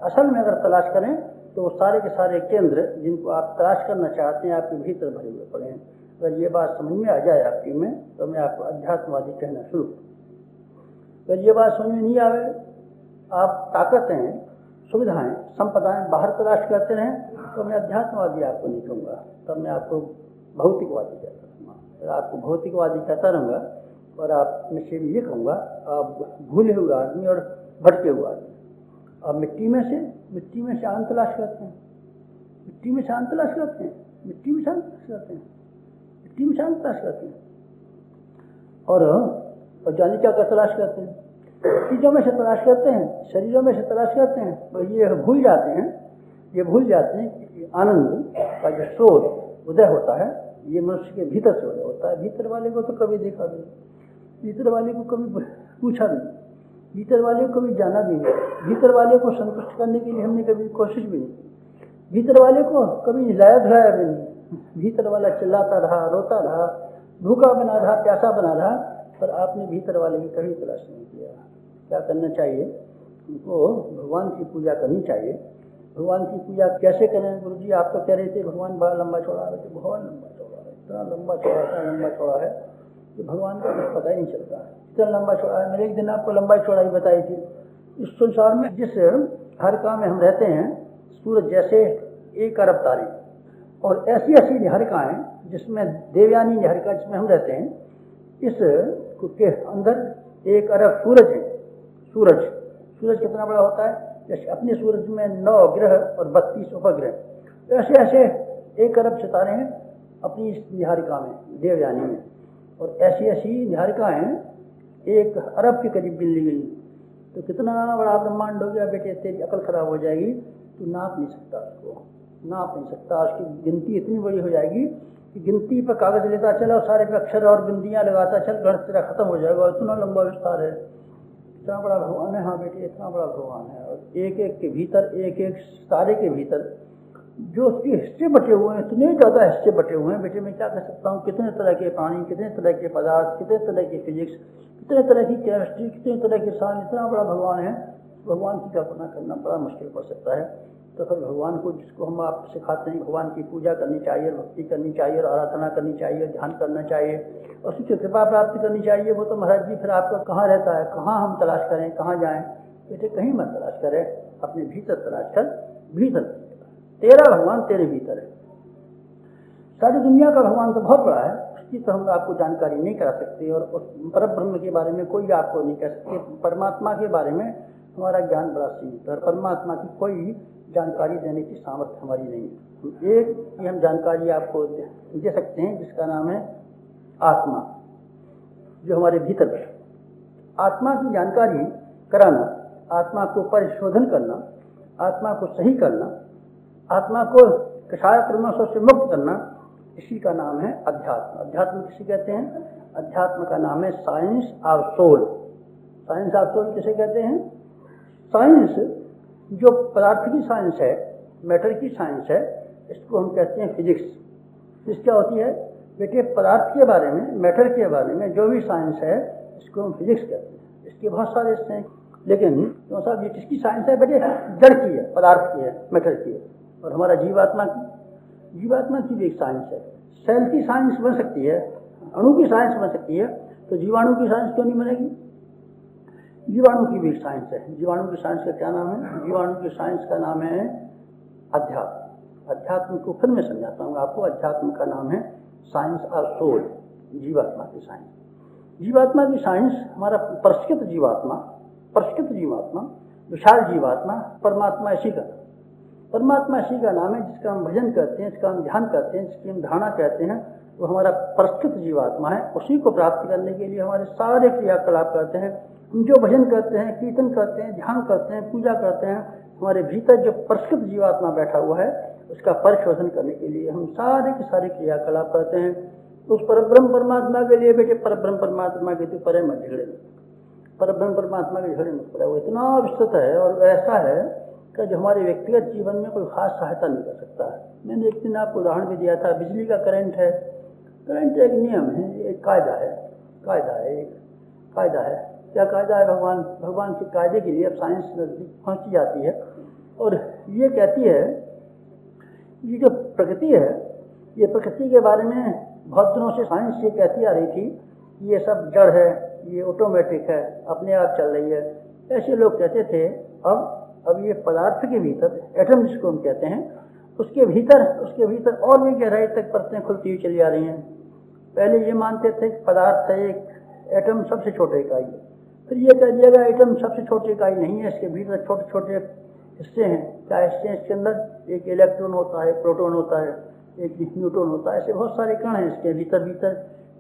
असल में अगर तलाश करें तो वो सारे के सारे केंद्र जिनको आप तलाश करना चाहते हैं आपके भीतर भरे हुए पड़े हैं। अगर ये बात समझ में आ जाए आपकी में, तो मैं आपको अध्यात्मवादी कहना शुरू करूँ। अगर ये बात समझ में नहीं आवे, आप ताकतें, सुविधाएं, संपदाएं बाहर तलाश करते रहें, तो मैं अध्यात्मवादी आपको नहीं कहूँगा, तब मैं आपको भौतिकवादी कहता रहूँगा। अगर आपको भौतिकवादी कहता रहूँगा और आप में से भी ये कहूँगा, आप भूले हुए आदमी और भटके हुए आदमी। अब मिट्टी में से आनंद तलाश करते हैं, मिट्टी में से आनंद तलाश करते हैं, मिट्टी में से आनंद तलाश करते हैं, मिट्टी में से आनंद तलाश करते हैं। और जाने क्या तलाश करते हैं? चीज़ों में से तलाश करते हैं, शरीरों में से तलाश करते हैं। तो ये भूल जाते हैं कि आनंद का जो स्रोत उदय होता है ये मनुष्य के भीतर से उदय होता है। भीतर वाले को तो कभी देखा भी नहीं, भीतर वाले को कभी पूछा भी नहीं, भीतर वाले को कभी जाना भी नहीं, भीतर वाले को संतुष्ट करने के लिए हमने कभी कोशिश भी नहीं की, भीतर वाले को कभी हिलाया धुलाया भी नहीं। भीतर वाला चिल्लाता रहा, रोता रहा, भूखा बना रहा, प्यासा बना रहा, पर आपने भीतर वाले की कभी तलाश नहीं किया। क्या करना चाहिए? उनको भगवान की पूजा करनी चाहिए। भगवान की पूजा कैसे करें गुरु जी? आप तो कह रहे थे भगवान बड़ा लंबा चौड़ा है। तो भगवान लंबा चौड़ा है, इतना लंबा चौड़ा है कि भगवान का कुछ पता ही नहीं चलता है, इतना लंबा चौड़ा है। मैंने एक दिन आपको लंबाई चौड़ाई बताई थी। इस संसार में जिस हरिका में हम रहते हैं, सूरज जैसे 1 अरब तारे, और ऐसी ऐसी निहारिकाएं जिसमें देवयानी निहारिका जिसमें हम रहते हैं, इस के अंदर 1 अरब सूरज है। सूरज कितना बड़ा होता है? जैसे अपने सूरज में 9 ग्रह और 32 उपग्रह, ऐसे ऐसे 1 अरब सितारे हैं अपनी इस निहारिका में, देवयानी में। और ऐसी ऐसी निहारिकाएं 1 अरब के करीब गिन ली गई। तो कितना बड़ा ब्रह्मांड हो गया बेटे, तेरी अकल खराब हो जाएगी, तू नाप नहीं सकता उसको, नाप नहीं सकता। उसकी गिनती इतनी बड़ी हो जाएगी कि गिनती पर कागज लेता चला, सारे पे अक्षर और बिंदियां लगाता चल, गणित तेरा खत्म हो जाएगा। इतना लंबा विस्तार है, इतना बड़ा भगवान है। हाँ बेटे, इतना बड़ा भगवान है। और एक एक के भीतर, एक एक तारे के भीतर जो उसके हिस्से बटे हुए हैं, इतने ज़्यादा हिस्से बटे हुए हैं बेटे, मैं क्या कह सकता हूँ। कितने तरह के प्राणी, कितने तरह के पदार्थ, कितने तरह की फिजिक्स, कितने तरह की केमिस्ट्री, कितने तरह के साइंस, इतना बड़ा भगवान है। भगवान की कल्पना करना बड़ा मुश्किल पड़ सकता है। तो फिर भगवान को, जिसको हम आप सिखाते हैं, भगवान की पूजा करनी चाहिए, भक्ति करनी चाहिए, और आराधना करनी चाहिए, ध्यान करना चाहिए, और उसकी कृपा प्राप्ति करनी चाहिए। वो तो महाराज जी फिर आपका कहाँ रहता है? कहाँ हम तलाश करें, कहाँ जाएं? बेटे कहीं मत तलाश करें, अपने भीतर तलाश कर। भीतर तेरा भगवान तेरे भीतर है। सारी दुनिया का भगवान तो बहुत बड़ा है, उसकी तो हम आपको जानकारी नहीं करा सकते, और उस परम ब्रह्म के बारे में कोई आपको नहीं कह सकते। परमात्मा के बारे में हमारा ज्ञान बड़ा सीमित है, और परमात्मा की कोई जानकारी देने की सामर्थ्य हमारी नहीं है। एक ही हम जानकारी आपको दे सकते हैं, जिसका नाम है आत्मा, जो हमारे भीतर है। आत्मा की जानकारी कराना, आत्मा को परिशोधन करना, आत्मा को सही करना, आत्मा को कषाय प्रमोशों से मुक्त करना, इसी का नाम है अध्यात्म। अध्यात्म किसे कहते हैं? अध्यात्म का नाम है science of soul. Science of soul किसे कहते हैं? साइंस जो पदार्थ की साइंस है, मैटर की साइंस है, इसको हम कहते हैं फिजिक्स। फिजिक्स क्या होती है बेटे? पदार्थ के बारे में, मैटर के बारे में जो भी साइंस है, इसको हम फिजिक्स कहते हैं। इसके बहुत सारे हिस्से हैं, लेकिन तो साहब ये किसकी साइंस है बेटे? जड़ की है, पदार्थ की है, मैटर की है। और हमारा जीवात्मा की भी एक साइंस है। सेल की साइंस बन सकती है, अणु की साइंस बन सकती है, तो जीवाणु की साइंस क्यों नहीं बनेगी? जीवाणु की भी एक साइंस है। जीवाणु की साइंस का क्या नाम है? जीवाणु की साइंस का नाम है अध्यात्म। अध्यात्म को फिर मैं समझाता हूँ आपको। अध्यात्म का नाम है साइंस ऑफ सोल, जीवात्मा की साइंस। जीवात्मा की साइंस, हमारा परिष्कृत जीवात्मा, विशाल जीवात्मा, परमात्मा इसी का नाम है, जिसका हम भजन करते हैं, जिसका हम ध्यान करते हैं, जिसकी हम धारणा कहते हैं, वो हमारा परिष्कृत जीवात्मा है। उसी को प्राप्त करने के लिए हमारे सारे क्रियाकलाप करते हैं। हम जो भजन करते हैं, कीर्तन करते हैं, ध्यान करते हैं, पूजा करते हैं, हमारे भीतर जो परिष्कृत जीवात्मा बैठा हुआ है, उसका परिशोधन करने के लिए हम सारे के सारे क्रियाकलाप करते हैं। उस परब्रह्म परमात्मा के लिए बेटे, परब्रह्म परमात्मा के तो परे मत झगड़े, परब्रह्म परमात्मा के झगड़े मत पड़े। वो इतना विस्तृत है और ऐसा है कि जो हमारे व्यक्तिगत जीवन में कोई खास सहायता नहीं कर सकता है। मैंने एक दिन आपको उदाहरण भी दिया था, बिजली का करंट है। करंट एक नियम है, एक कायदा है। क्या कायदा है? भगवान के कायदे के लिए अब साइंस नजदीक पहुंची जाती है। और ये कहती है, ये जो प्रकृति है, ये प्रकृति के बारे में बहुत दिनों से साइंस ये कहती आ रही थी, ये सब जड़ है, ये ऑटोमेटिक है, अपने आप चल रही है, ऐसे लोग कहते थे। अब ये पदार्थ के भीतर, एटम जिसको हम कहते हैं, उसके भीतर और भी गहराई तक परतें खुलती हुई चली आ रही हैं। पहले ये मानते थे कि पदार्थ है, एक एटम सबसे छोटे इकाई है, फिर ये कह दिया गया एटम सबसे छोटी इकाई नहीं है, इसके भीतर छोटे छोटे हिस्से हैं। क्या हिस्से हैं इसके अंदर? एक इलेक्ट्रॉन होता है, प्रोटॉन होता है, एक न्यूट्रॉन होता है, ऐसे बहुत सारे कण हैं इसके भीतर।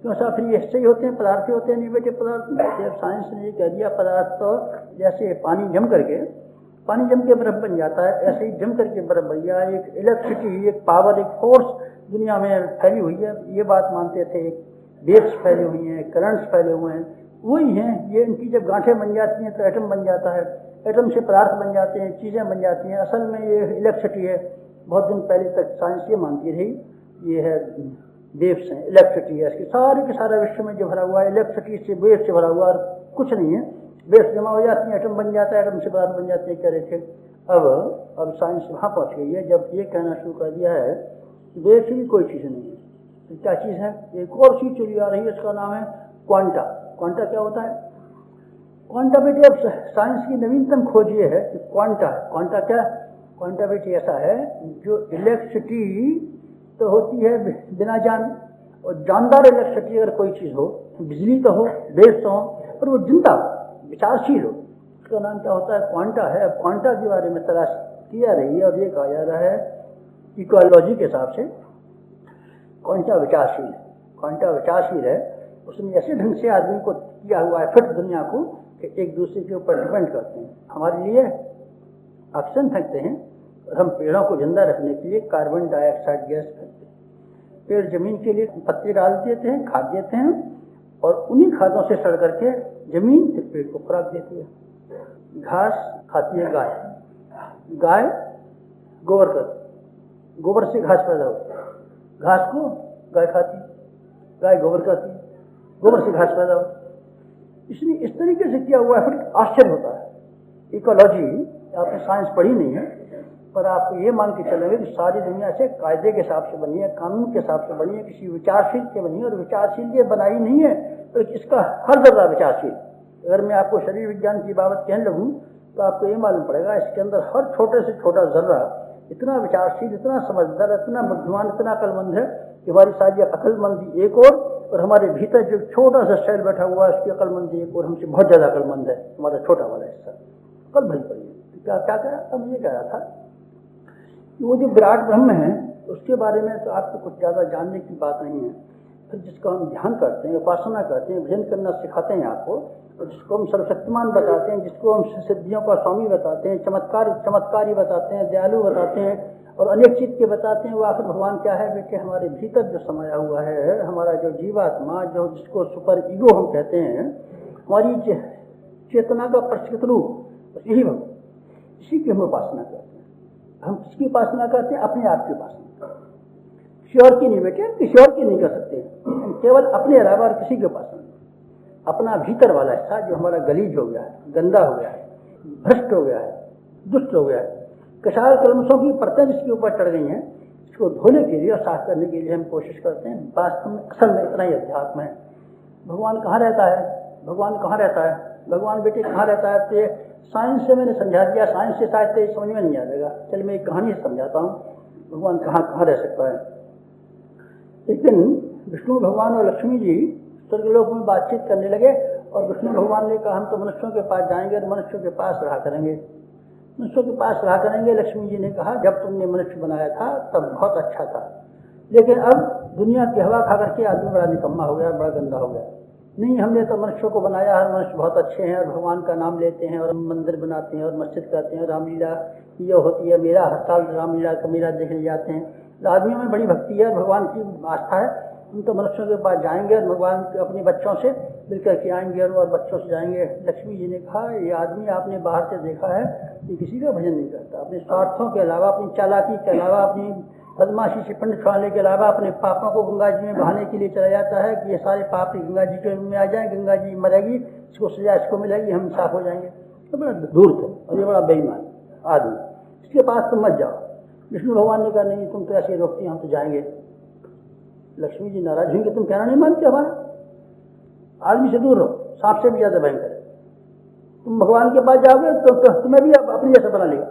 क्यों साहब फिर ये हिस्से ही होते हैं, पदार्थ ही होते हैं? नहीं बेटे, पदार्थ नहीं। साइंस ने ये कह दिया पदार्थ तो जैसे पानी जम के बर्फ बन जाता है, ऐसे ही जम करके बर्फ बन गया। एक इलेक्ट्रिसिटी, एक पावर, एक फोर्स दुनिया में फैली हुई है, ये बात मानते थे। वेव्स फैले हुई हैं, करंट्स फैले हुए हैं, वही हैं ये। इनकी जब गांठें बन जाती हैं तो एटम बन जाता है, एटम से पदार्थ बन जाते हैं, चीज़ें बन जाती हैं। असल में ये इलेक्ट्रिसिटी है। बहुत दिन पहले तक साइंस ये मानती थी ये है वेव्स हैं, इलेक्ट्रिसिटी है। इसकी सारे के सारा विश्व में जो भरा हुआ है इलेक्ट्रिसिटी से, वेव से भरा हुआ, और कुछ नहीं है। वेव्स जमा हो जाती हैं, एटम बन जाता है, एटम से पदार्थ बन जाते हैं, कह रहे थे। अब साइंस वहाँ पहुँच गई है जब ये कहना शुरू कर दिया है कि वेव्स भी कोई चीज़ नहीं है। तो क्या चीज़ है? एक और चीज़ चली आ रही है, इसका नाम है क्वांटा। क्वांटा क्या होता है? क्वांटा बेटे, अब साइंस की नवीनतम खोज ये है कि क्वांटा है। क्वांटा क्या? क्वांटा बेटे ऐसा है जो इलेक्ट्रिसिटी तो होती है बिना जान, और जानदार इलेक्ट्रिसिटी अगर कोई चीज़ हो, बिजली तो हो, वेव्स तो हो, पर वो जिंदा हो, विचारशील हो, उसका नाम क्या होता है? क्वांटा है। अब क्वांटा के बारे में तलाश की जा रही है और ये कहा जा रहा है इकोलॉजी के हिसाब से क्वांटा विचारशील है। उसने ऐसे ढंग से आदमी को किया हुआ है, फिट दुनिया को, कि एक दूसरे के ऊपर डिपेंड करते हैं। हमारे लिए ऑक्सीजन फेंकते हैं और हम पेड़ों को जिंदा रखने के लिए कार्बन डाइऑक्साइड गैस फेंकते हैं। पेड़ जमीन के लिए पत्ते डाल देते हैं, खाद देते हैं, और उन्हीं खादों से सड़ करके जमीन फिर पेड़ को खुराक देती है। घास खाती है गाय गोबर करती, गोबर से घास पैदा होती है। घास को गाय खाती, गाय गोबर खाती, गोबर से घास पैदा होती। इसलिए इस तरीके से किया हुआ है, फिर आश्चर्य होता है। इकोलॉजी आपने साइंस पढ़ी नहीं है, पर आप ये मान के चलेंगे कि सारी दुनिया से कायदे के हिसाब से बनी है, कानून के हिसाब से बनी है, किसी विचारशील से बनी है। और विचारशील ये बनाई नहीं है तो इसका हर जर्रा विचारशील। अगर मैं आपको शरीर विज्ञान की बाबत कहने लगूँ तो आपको ये मालूम पड़ेगा इसके अंदर हर छोटे से छोटा जर्रा इतना विचारशील, इतना समझदार, इतना बुद्धिमान, इतना अकलमंद है कि हमारी सारी अकलमंदी एक और हमारे भीतर जो छोटा सा सेल बैठा हुआ है उसकी अकलमंदी एक और, हमसे बहुत ज़्यादा अकलमंद है हमारा छोटा वाला हिस्सा। कल भरी पड़ी है। क्या कह रहा था? मुझे कह रहा था कि वो जो विराट ब्रह्म है उसके बारे में तो आपको कुछ ज़्यादा जानने की बात नहीं है। फिर जिसका हम ध्यान करते हैं, उपासना करते हैं, भजन करना सिखाते हैं आपको, और जिसको हम सर्वशक्तिमान बताते हैं, जिसको हम सिद्धियों का स्वामी बताते हैं, चमत्कारी बताते हैं, दयालु बताते हैं, और अनेक चीज के बताते हैं, वो आखिर भगवान क्या है बेटे? हमारे भीतर जो समाया हुआ है, हमारा जो जीवात्मा, जो जिसको सुपर ईगो हम कहते हैं, हमारी चेतना का प्रचलित रूप, यही भगवान, इसी की हम उपासना करते हैं। हम किसकी उपासना करते हैं? अपने आप की उपासना। किसी और की नहीं बेटे, किसी और की नहीं कर सकते, केवल अपने अलावा और किसी की उपासना। अपना भीतर वाला हिस्सा जो हमारा गलीज हो गया है, गंदा हो गया है, भ्रष्ट हो गया है, दुष्ट हो गया है, कषाय कलमशों की परतें जिसके ऊपर चढ़ गई हैं, इसको धोने के लिए और साफ करने के लिए हम कोशिश करते हैं। वास्तव में असल में इतना ही अध्यात्म है। भगवान कहाँ रहता है? भगवान कहाँ रहता है? भगवान बेटे कहाँ रहता है? तो साइंस से मैंने समझा दिया, साइंस से शायद तेरी समझ में नहीं आ जाएगा। चल मैं एक कहानी से समझाता हूँ भगवान कहाँ रह सकता है। एक दिन विष्णु भगवान और लक्ष्मी जी स्वर्गलोक में बातचीत करने लगे, और विष्णु भगवान ने कहा हम तो मनुष्यों के पास जाएंगे और मनुष्यों के पास रहा करेंगे, मनुष्यों के पास रहा करेंगे। लक्ष्मी जी ने कहा जब तुमने मनुष्य बनाया था तब बहुत अच्छा था, लेकिन अब दुनिया की हवा खा करके आदमी बड़ा निकम्मा हो गया, बड़ा गंदा हो गया। नहीं, हमने तो मनुष्यों को बनाया है, मनुष्य बहुत अच्छे हैं और भगवान का नाम लेते हैं और मंदिर बनाते हैं और मस्जिद करते हैं, रामलीला ये होती है, मेरा हर साल रामलीला का मेला देखने जाते हैं। आदमियों में बड़ी भक्ति है, भगवान की आस्था है। हम तो मनुष्यों के पास जाएंगे और भगवान अपने बच्चों से मिलकर के आएंगे और बच्चों से जाएंगे। लक्ष्मी जी ने कहा ये आदमी आपने बाहर से देखा है, ये किसी का भजन नहीं करता, अपने स्वार्थों के अलावा, अपनी चालाकी के अलावा, अपनी बदमाशी से पिंड छुड़ाने के अलावा अपने पापों को गंगा जी में बहाने के लिए चला जाता है कि ये सारे पाप गंगा जी के में आ जाए, गंगा जी मरेगी, इसको सजा इसको मिलेगी, हम साफ हो जाएंगे। तो बड़ा दूर थे और ये बड़ा बेईमान आदमी। इसके पास तुम मत जाओ। विष्णु भगवान ने कहा नहीं, तुम तो ऐसे ही रोकती, हम तो जाएंगे। लक्ष्मी जी नाराज हुई कि तुम कहना नहीं मानते हमारा, आदमी से दूर रहो, सांप से भी ज्यादा भयंकर है। तुम भगवान के पास जाओगे तो तुम्हें भी अपनी जैसा बना लेगा।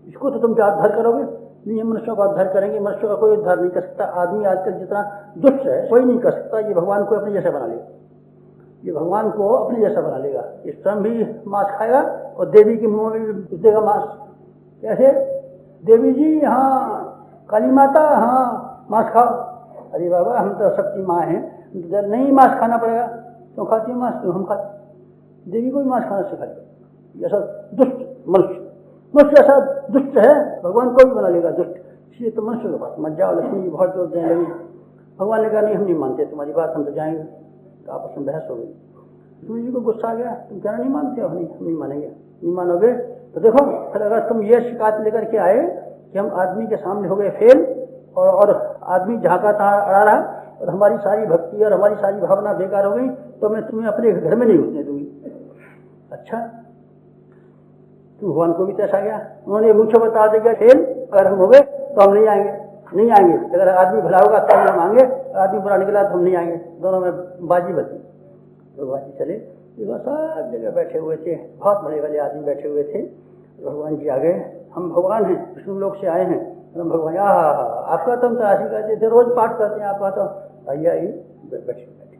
इसको तो तुम क्या उद्धार करोगे? नहीं, मनुष्यों का उद्धार करेंगे। मनुष्यों का कोई उद्धार नहीं कर सकता। आदमी आजकल जितना दुष्ट है कोई नहीं कर सकता। ये भगवान को अपने जैसा बना लेगा, ये भगवान को अपने जैसा बना लेगा। ये स्वयं भी मांस खाएगा और देवी के मुंह में भी देगा मांस। कैसे? देवी जी हाँ, काली माता हाँ, मांस खाओ। अरे बाबा, हम तो सबकी माँ हैं, नहीं मांस खाना पड़ेगा। क्यों खाती है मांस? क्यों हम खाते? देवी को भी मांस खाना सिखा दिया। ऐसा दुष्ट मनुष्य ऐसा दुष्ट है, भगवान को भी बना लेगा दुष्ट। इसलिए तो मनुष्य के पास मत जाओ। लक्ष्मी जी बहुत जोर देने लगी। भगवान ने कहा नहीं, हम नहीं मानते तुम्हारी बात, हम तो जाएंगे। तो आपस में बहस हो गई। लक्ष्मी जी को गुस्सा आ गया, तुम कहना नहीं मानते हो? नहीं, हम नहीं मानेंगे। नहीं मानोगे तो देखो, फिर अगर तुम ये शिकायत लेकर के आए कि हम आदमी के सामने हो गए फेल, और आदमी झाँका तहाँ अड़ा रहा, और हमारी सारी भक्ति और हमारी सारी भावना बेकार हो गई, तो मैं तुम्हें अपने घर में नहीं घुसने दूंगी। अच्छा, भगवान को भी तैसा गया। उन्होंने मुझे बता दिया फेल, अगर हम हो गए तो हम नहीं आएंगे, नहीं आएंगे। अगर आदमी भला होगा तो हम आएंगे, आदमी बुरा निकला तो हम नहीं आएंगे। दोनों में बाजी बची। तो बाजी चले, सब जगह बैठे हुए थे, बहुत भले भले आदमी बैठे हुए थे। भगवान जी आ गए, हम भगवान हैं, विष्णु लोक से आए हैं। हम भगवान, आपका तो हम तलाशी करते थे, रोज पाठ करते हैं आपका, तो आइए बैठे बैठे।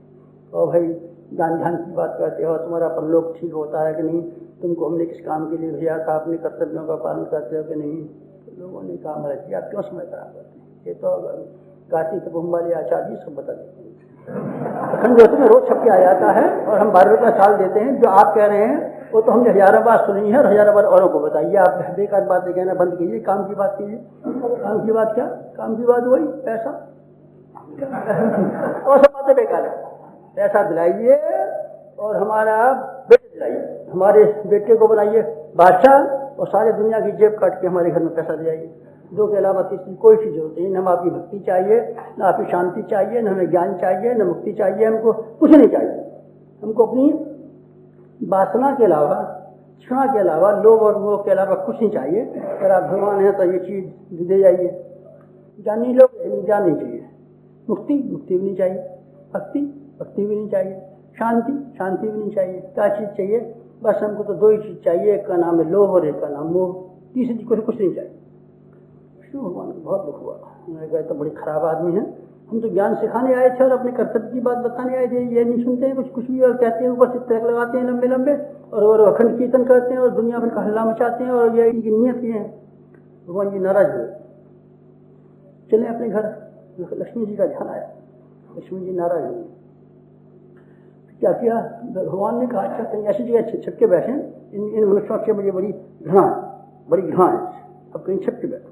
और भाई ज्ञान ध्यान की बात करते हो, तुम्हारा परलोक ठीक होता है कि नहीं, तुमको हमने किस काम के लिए भेजा था, अपने कर्तव्यों का पालन करते हो कि नहीं। तो लोगों ने कहा महाराज जी आप क्यों समय खराब करते हैं, ये तो कार्तिक कुंभ वाले आचार्य सब बता देते हैं। अखंड ज्योति में रोज छप के आ जाता है, और हम 12 रुपया साल देते हैं। जो आप कह रहे हैं वो तो हमने हजारों बार सुनी है, और हजारों बार औरों को बताइए। आप बेकार बातें कहना बंद कीजिए, काम की बात कीजिए। काम की बात क्या? काम की बात वही पैसा, और सब बातें बेकार है। पैसा दिलाइए और हमारा बेटे दिलाइए, हमारे बेटे को बनाइए बादशाह, और सारे दुनिया की जेब काट के हमारे घर में पैसा दिलाइए। दो के अलावा तीसरी कोई चीज जरूरत नहीं। न हम आपकी भक्ति चाहिए, न आपकी शांति चाहिए, न हमें ज्ञान चाहिए, न मुक्ति चाहिए। हमको कुछ नहीं चाहिए। हमको अपनी वासना के अलावा, क्षमा के अलावा, लोभ और मोह के अलावा कुछ नहीं चाहिए। अगर आप भगवान हैं तो ये चीज दे जाइए। ज्ञानी लोग ज्ञान नहीं चाहिए, मुक्ति भी नहीं चाहिए, भक्ति भी नहीं चाहिए, शांति भी नहीं चाहिए। क्या चीज चाहिए? बस हमको तो 2 ही चीज चाहिए, एक का नाम है लोभ और एक का नाम मोह। तीसरी चीज कुछ नहीं चाहिए। विष्णु भगवान को बहुत दुख हुआ। उन्होंने कहा तो बड़ी खराब आदमी है, हम तो ज्ञान सिखाने आए थे और अपने कर्तव्य की बात बताने आए थे, ये नहीं सुनते हैं कुछ भी, और कहते हैं ऊपर से ट्रैक लगाते हैं लंबे लंबे, और अखंड कीर्तन करते हैं और दुनिया भर का हल्ला मचाते हैं, और ये इनकी नियत ये है। भगवान जी नाराज हुए, चले अपने घर। लक्ष्मी जी का ध्यान आया, लक्ष्मी जी नाराज हुई। क्या किया? भगवान ने कहा अच्छा कहीं ऐसी जगह छप के बैठे, इन मनुष्यों से मुझे बड़ी घृणा है, अब कहीं छप के बैठो।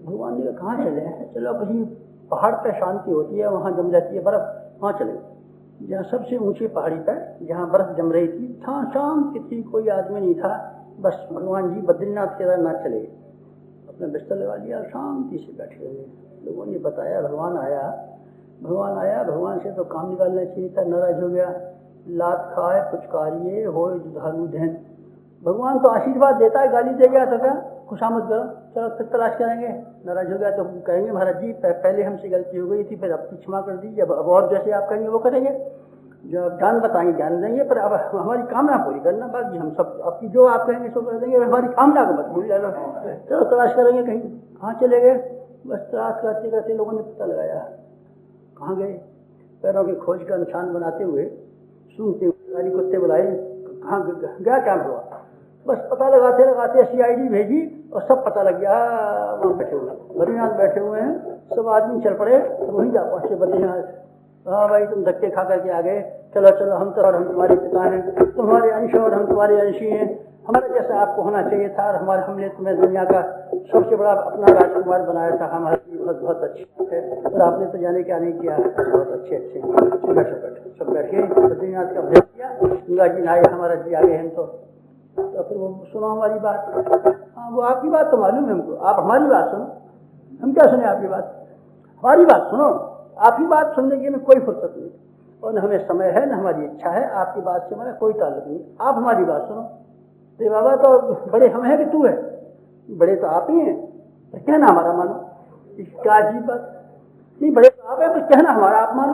भगवान ने कहा कहाँ चले हैं? चलो कहीं पहाड़ पर शांति होती है, वहाँ जम जाती है बर्फ, वहाँ चले। जहाँ सबसे ऊंची पहाड़ी पर जहाँ बर्फ जम रही थी, था शांति थी, कोई आदमी नहीं था। बस भगवान जी बद्रीनाथ केदारनाथ चले, अपना बिस्तर लगा लिया, शांति से बैठे हुए। लोगों ने बताया भगवान आया, भगवान से तो काम निकालना चाहिए था, नाराज हो गया। लात खाए पुचकारिए होए दुधारू धन। भगवान तो आशीर्वाद देता है, गाली दे गया तो क्या खुशामद करो, चलो फिर तलाश करेंगे। नाराज हो गया तो कहेंगे महाराज जी पहले हमसे गलती हो गई थी, फिर अब क्षमा कर दीजिए, अब और जैसे आप कहेंगे वो करेंगे। जो आप ज्ञान बताएंगे ज्ञान देंगे, पर अब हमारी कामना पूरी करना, बाकी हम सब आपकी जो आप कहेंगे सो कर देंगे, हमारी कामना को मत भूल जाना। चलो तलाश करेंगे। कहीं कहाँ चले गए? बस तलाश करते करते लोगों ने पता लगाया, कहाँ गए? पैरों की खोज का निशान बनाते हुए, सूंघते हुए कुत्ते बुलाए, कहाँ गया क्या हुआ? बस पता लगाते लगाते CID भेजी और सब पता लग गया। वहाँ बैठे हुए बद्रीनाथ बैठे हुए हैं, सब आदमी चल पड़े, वहीं जा पहुँचे बद्रीनाथ। हाँ भाई तुम धक्के खा करके आ गए, चलो चलो हम तो, और हम तुम्हारे पिता हैं, तुम्हारे अंश और हम तुम्हारे अंशी हैं, हमारे जैसा आपको होना चाहिए था, और हमने तुम्हें दुनिया का सबसे बड़ा अपना राजकुमार बनाया था, हमारे लिए बहुत अच्छी बात है, और आपने तो जाने क्या नहीं किया, बहुत अच्छे बैठे सब बैठ गए। बद्रीनाथ का भेज किया, गंगा जी आए, हमारा जी आगे हैं। तो फिर वो सुनो हमारी बात। हाँ वो आपकी बात तो मालूम है हमको, आप हमारी बात सुनो। हम क्या सुने आपकी बात? हमारी बात सुनो। आपकी बात सुनने की हमें कोई फुर्सत नहीं, और न हमें समय है, न हमारी इच्छा है। आपकी बात से हमारा कोई ताल्लुक नहीं, आप हमारी बात सुनो। तो बाबा तो बड़े हम हैं कि तू है? बड़े तो आप ही हैं, पर कहना हमारा मानो। क्या अजीब बात, नहीं बड़े तो आप हैं पर कहना हमारा आप मानो।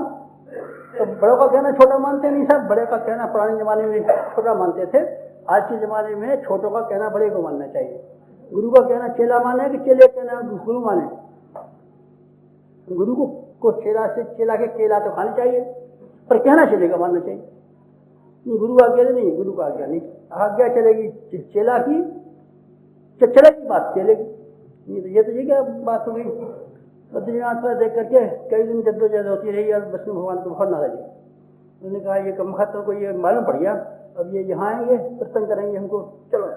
तो बड़ों का कहना छोटा मानते नहीं साहब, बड़े का कहना पुराने जमाने में छोटा मानते थे, आज के जमाने में छोटों का कहना बड़े को मानना चाहिए। गुरु का कहना चेला माने कि चेले कहना गुरु माने? गुरु को चेला से चेला के केला तो खानी चाहिए, पर कहना चेले का मानना चाहिए। गुरु आज्ञा नहीं, गुरु का आज्ञा नहीं, आज्ञा चलेगी चेला की, चलेगी बात चलेगी। ये तो ये क्या बात हो गई। बद्रीनाथ पर देख करके कई दिन जद्दोजहद होती रही और विष्णु भगवान को बहुत नाराज है। उन्होंने कहा ये कम खत को ये मालूम पड़ गया, अब ये यहाँ आएंगे प्रसन्न करेंगे हमको, चलो।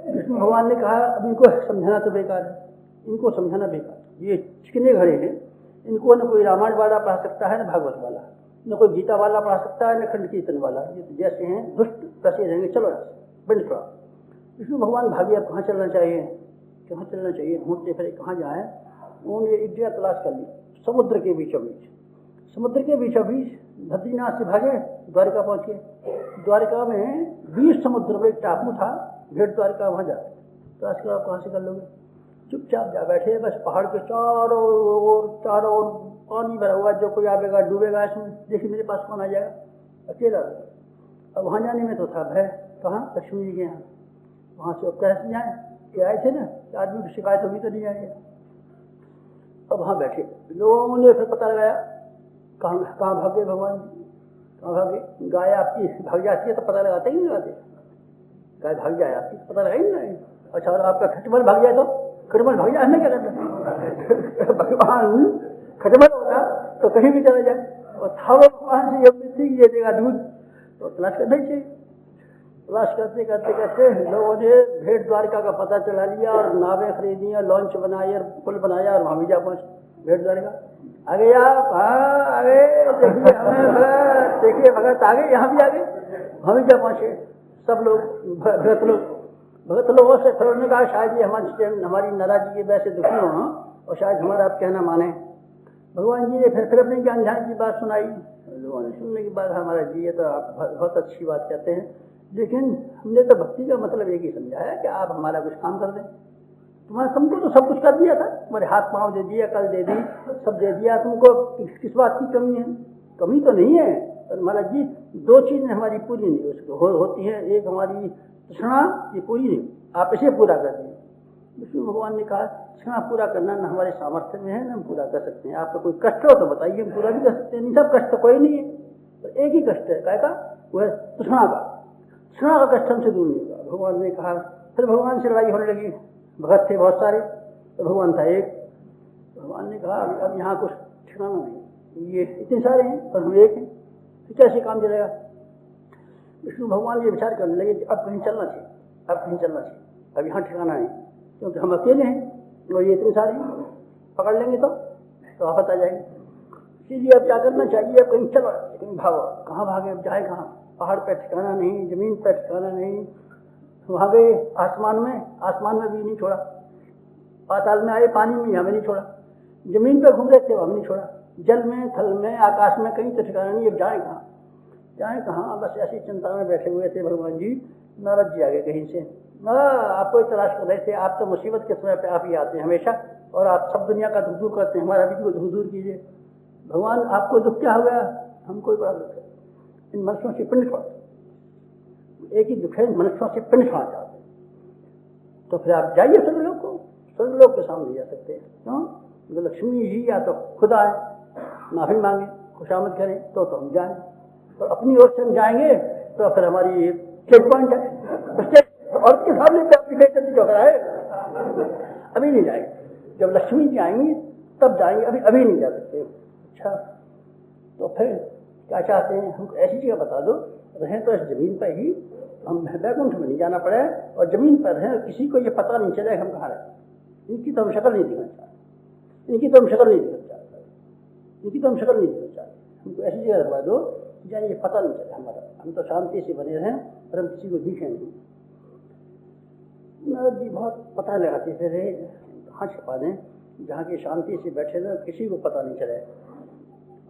विष्णु भगवान ने कहा अब इनको समझाना तो बेकार है, इनको समझाना बेकार, ये चिकने घड़े हैं, इनको न कोई रामायण वाला पढ़ा सकता है न भागवत वाला, न कोई गीता वाला पढ़ा सकता है न खंड कीर्तन वाला, ये तो जैसे हैं दुष्ट कैसे रहेंगे, चलो बंद करो। विष्णु भगवान भाभी अब कहाँ चलना चाहिए, कहाँ चलना चाहिए, ढूंढते फिरे कहाँ जाए। उन्होंने एक जगह तलाश कर ली, समुद्र के बीचों बीच, समुद्र के बीचों बीच बद्रीनाथ से भागे, द्वारिका पहुंचे। द्वारिका में 20 समुद्र में एक टापू था, भेड़ द्वारिका, वहाँ जाते तलाश कर, आप कहाँ से कर लोगे। चुपचाप जा बैठे, बस पहाड़ के चारों ओर पानी भरा हुआ, जो कोई आवेगा डूबेगा इसमें, देखिए मेरे पास कौन आ जाएगा, अकेला। अब वहाँ जाने में तो था भय, कहाँ लक्ष्मी जी के यहाँ, वहाँ से अब कैसे जाए, क्या आए थे ना आदमी की शिकायत होगी तो नहीं आएगा। अब वहाँ बैठे लोगों ने फिर पता लगाया कहाँ भागे भगवान जी, कहाँ भागे। गाय आपकी भाग जाती है तो पता लगाते ही नहीं लगाते, गाय भाग जाए आपकी पता लगा ही नहीं। अच्छा और आपका खटमल भाग जाए तो, खटमल भाग जाए हमें क्या करते भगवान खटमल होता तो कहीं भी चला जाए, और था भगवान से ये देगा दूध, तो तलाश करना ही चाहिए। तलाश करते करते करते लोगों ने भेड़ द्वारिका का पता चला लिया और नावें खरीदी और लॉन्च बनाई और पुल बनाया और वहाँ भी जा पहुँचे भेड़ द्वारिका। आ गए आप, हाँ आ गए, देखिए हमें भगत, देखिए भगत आ गए, यहाँ भी आ गए, वहाँ भी जा पहुँचे सब लोग, भगत लोगों से। फिर उन्होंने कहा शायद ये हमारी नाराजगी की वजह से दुखी हो और शायद हमारा आप कहना माने। भगवान जी ने फिर अपने ज्ञान ध्यान की बात सुनाई। लोगों ने सुनने के बाद हमारा जी ये तो आप बहुत अच्छी बात कहते हैं, लेकिन हमने तो भक्ति का मतलब एक ही समझा है कि आप हमारा कुछ काम कर दें। तुम्हारा तुमको तो सब कुछ कर दिया था, तुम्हारे हाथ पाँव दे दिया, कल दे दी, सब दे दिया, तुमको किस बात की कमी है? कमी तो नहीं है, पर महाराज जी 2 चीज़ें हमारी पूरी नहीं होती हैं। एक हमारी तृष्णा, ये पूरी नहीं, आप इसे पूरा कर दें। विष्णु भगवान ने कहा तृष्णा पूरा करना न हमारे सामर्थ्य में है, न हम पूरा कर सकते हैं। आपका कोई कष्ट हो तो बताइए, हम पूरा भी कर सकते हैं। नहीं सब कष्ट तो कोई नहीं है, पर एक ही कष्ट है, क्या का, वो है तृष्णा का। तृष्णा का कष्ट हमसे दूर नहीं होगा। भगवान ने कहा, फिर भगवान से लड़ाई होने लगी। भगत थे बहुत सारे, तो भगवान था एक। भगवान ने कहा अब यहाँ कुछ ठिकाना नहीं, ये इतने सारे हैं पर हम एक हैं, तो कैसे काम चलेगा। विष्णु भगवान ये विचार करने लगे कि अब कहीं चलना चाहिए, अब कहीं चलना चाहिए, अब यहाँ ठिकाना नहीं, क्योंकि हम अकेले हैं और ये इतने सारे हैं, पकड़ लेंगे तो आफत आ जाएगी। इसलिए अब क्या करना चाहिए, अब कहीं चलो, कहीं भागो। कहाँ भागे, अब जाए कहाँ? पहाड़ पर ठिकाना नहीं, जमीन पर ठिकाना नहीं। वहाँ गए आसमान में भी नहीं छोड़ा, पाताल में आए पानी में, हमें नहीं छोड़ा। जमीन पे घूम रहे थे, हमें नहीं छोड़ा। जल में, थल में, आकाश में, कहीं तो ठिकाना नहीं। अब जाए कहाँ? बस ऐसी चिंता में बैठे हुए थे भगवान जी। नारद जी आ गए कहीं से, आपको ही तलाश कर रहे थे। आप तो मुसीबत के समय पे आप ही आते हैं हमेशा, और आप सब दुनिया का दुख दूर करते हैं, हमारा भी दुख दूर कीजिए। भगवान आपको दुख क्या हो गया? हमको बड़ा दुख है, इन मनुष्यों से पिंड छोड़, एक ही दुख है, मनुष्यों से पिंड छोड़ जाते। तो फिर आप जाइए स्वर्गलोक को, स्वर्गलोक के सामने जा सकते हैं। क्यों? तो लक्ष्मी जी या तो खुद आए, माफी मांगे, खुशामद करें तो हम जाएं। तो अपनी ओर से हम जाएंगे तो फिर हमारी चेक पॉइंट है, और के सामने पे अपनी बेइज्जती क्यों कराए? अभी नहीं जाएंगे, जब लक्ष्मी जी आएंगी तब जाएंगे, अभी नहीं जा सकते। अच्छा, तो फिर क्या चाहते हैं? हमको ऐसी जगह बता दो, रहें तो इस जमीन पर ही, हम वैकुंठ में नहीं जाना पड़े, और जमीन पर रहें, किसी को ये पता नहीं चले हम कहाँ रहे। इनकी तो हम शक्ल नहीं दिखना चाहते, हमको ऐसी जगह रखवा दो जहाँ ये पता नहीं चले हमारा, हम तो शांति से बने रहें और हम किसी को दिखें नहीं। नारद जी बहुत पता लगाते थे, कहाँ छुपा दें जहाँ की शांति से बैठे रहे, किसी को पता नहीं चले।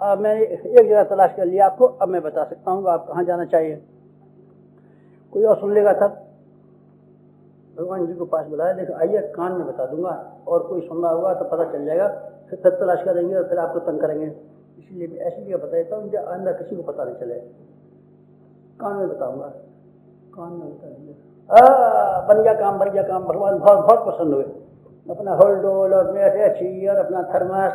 अब मैंने एक जगह तलाश कर लिया आपको, अब मैं बता सकता हूँ आप कहाँ जाना चाहिए। कोई और सुन लेगा तब। भगवान जी को पास बुलाया, देखो आइए कान में बता दूंगा, और कोई सुन रहा होगा तो पता चल जाएगा, फिर तलाश करेंगे और फिर आपको तंग करेंगे। इसलिए मैं ऐसी जगह बता देता हूँ जो अंदर किसी को पता नहीं चले। कान में बताऊंगा, कान में बता देंगे। बन गया काम, बन गया काम। भगवान बहुत बहुत पसंद हुए। अपना होल्डोल और मेटी और अपना थर्मास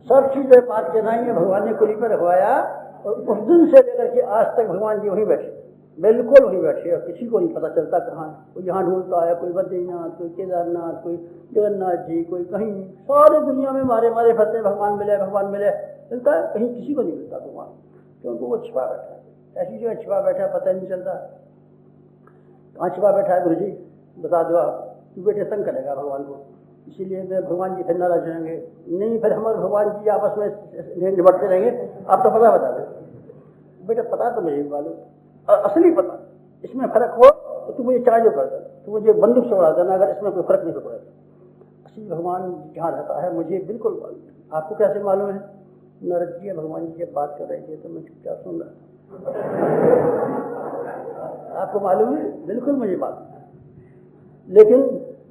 सब चीज़ें बात के नहीं, भगवान ने कुली पर रखवाया। और उस दिन से लेकर के आज तक भगवान जी वहीं बैठे, बिल्कुल वहीं बैठे, और किसी को नहीं पता चलता कहाँ। कोई यहाँ ढूंढता है, कोई बद्रीनाथ, कोई केदारनाथ, कोई जगन्नाथ जी, कोई कहीं। सारी दुनिया में मारे मारे फंसते, भगवान मिले, भगवान मिले, मिलता है कहीं, किसी को नहीं मिलता भगवान, क्योंकि वो छिपा बैठा है। ऐसी जगह छिपा बैठा है, पता नहीं चलता कहाँ छिपा बैठा है। गुरु जी बता दो आप, तू बेटे तंग करेगा भगवान को। इसीलिए भगवान जी फिर नाराज रहेंगे, नहीं फिर हमारे भगवान जी आपस में निपटते रहेंगे। आप तो पता बता दो बेटा, पता तो मुझे मालूम, असली पता, इसमें फर्क हो तो तू मुझे चार्ज कर दे, तू मुझे बंदूक से उड़ा देना अगर इसमें कोई फर्क नहीं पड़ेगा। असली भगवान जहाँ रहता है मुझे बिल्कुल मालूम। आपको कैसे मालूम है? नारद जी भगवान जी से बात कर रहे थे तो मैं चुपचाप सुन रहा था। आपको मालूम है? बिल्कुल मुझे मालूम है। लेकिन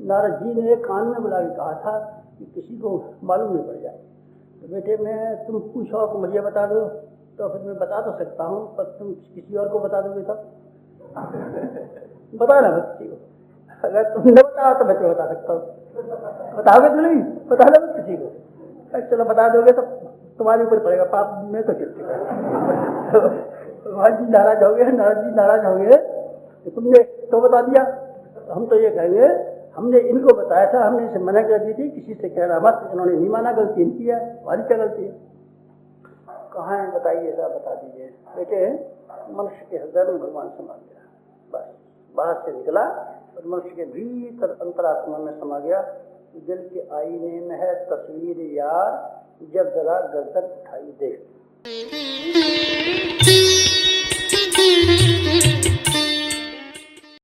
नारद जी ने कान में बुला के कहा था कि किसी को मालूम नहीं पड़ जाए। तो बेटे मैं, तुम पूछो कि मुझे बता दो, तो फिर मैं बता तो सकता हूँ, पर तुम किसी और को बता दोगे तब बता ना किसी को। अगर तुम न बताओ तो मैं तो बता सकता हूँ। बताओगे तो नहीं, बता दो किसी को। चलो बता दोगे तो तुम्हारे ऊपर पड़ेगा पाप, में तो किसके भगवान जी नाराज हो गए, नारद जी नाराज हो गए तो तुमने तो बता दिया। हम तो ये कहेंगे हमने इनको बताया था, हमने इसे मना कर दी थी, किसी से कहना मत, इन्होंने नहीं माना, गलती इनकी है, हमारी क्या गलती है? कहाँ है बताइए, साहब बता दीजिए। बेटे मनुष्य के हृदय में भगवान समा गया, बस बाहर से निकला और मनुष्य के भीतर अंतरात्मा में समा गया। दिल के आईने में है तस्वीर यार, जब जरा गर्दन उठाई देख।